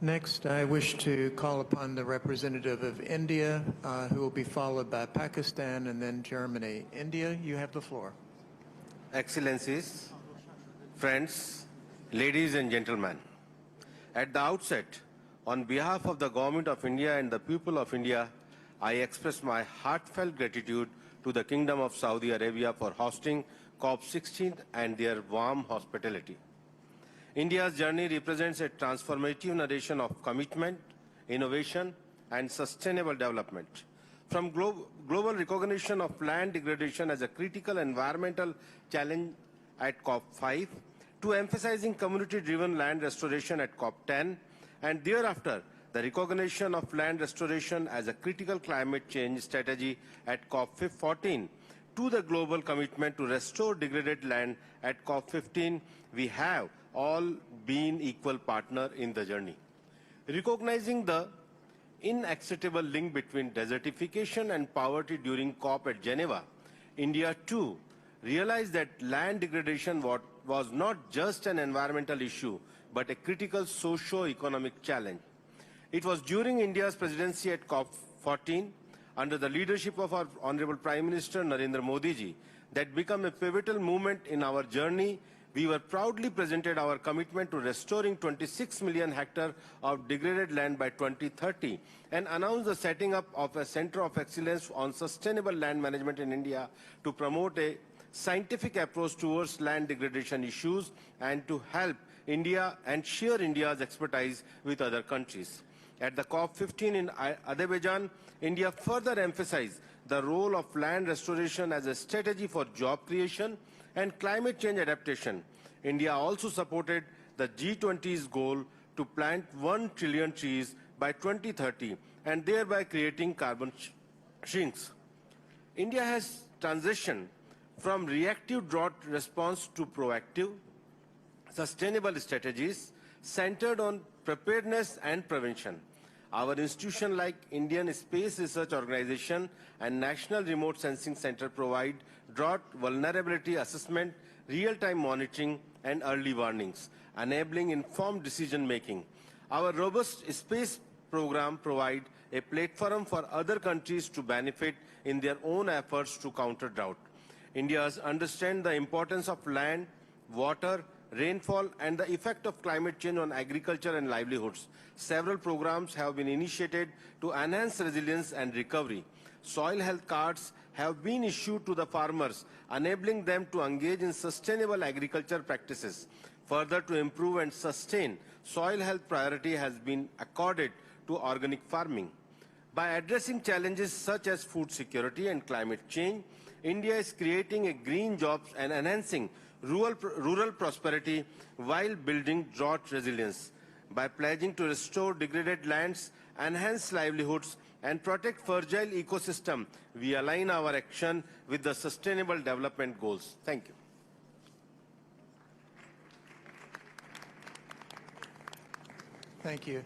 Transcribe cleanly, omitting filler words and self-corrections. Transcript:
Next, I wish to call upon the representative of India, who will be followed by Pakistan and then Germany. India, you have the floor. Excellencies, friends, ladies and gentlemen, at the outset, on behalf of the Government of India and the people of India, I express my heartfelt gratitude to the Kingdom of Saudi Arabia for hosting COP16 and their warm hospitality. India's journey represents a transformative narration of commitment, innovation, and sustainable development. From global recognition of land degradation as a critical environmental challenge at COP5, to emphasizing community-driven land restoration at COP10, and thereafter the recognition of land restoration as a critical climate change strategy at COP14, to the global commitment to restore degraded land at COP15, we have all been equal partner in the journey. Recognizing the inextricable link between desertification and poverty during COP at Geneva, India too realized that land degradation was not just an environmental issue, but a critical socio-economic challenge. It was during India's presidency at COP14, under the leadership of our Honorable Prime Minister Narendra Modi ji, that became a pivotal moment in our journey. We were proudly presented our commitment to restoring 26 million hectares of degraded land by 2030 and announced the setting up of a Center of Excellence on Sustainable Land Management in India to promote a scientific approach towards land degradation issues and to help India and share India's expertise with other countries. At the COP15 in Azerbaijan, India further emphasized the role of land restoration as a strategy for job creation and climate change adaptation. India also supported the G20's goal to plant 1 trillion trees by 2030 and thereby creating carbon sinks. India has transitioned from reactive drought response to proactive, sustainable strategies centered on preparedness and prevention. Our institutions like Indian Space Research Organization and National Remote Sensing Center provide drought vulnerability assessment, real-time monitoring, and early warnings, enabling informed decision-making. Our robust space program provides a platform for other countries to benefit in their own efforts to counter drought. India understands the importance of land, water, rainfall, and the effect of climate change on agriculture and livelihoods. Several programs have been initiated to enhance resilience and recovery. Soil health cards have been issued to the farmers, enabling them to engage in sustainable agriculture practices. Further, to improve and sustain, soil health priority has been accorded to organic farming. By addressing challenges such as food security and climate change, India is creating a green jobs and enhancing rural prosperity while building drought resilience. By pledging to restore degraded lands, enhance livelihoods, and protect fragile ecosystem, we align our action with the Sustainable Development Goals. Thank you. Thank you.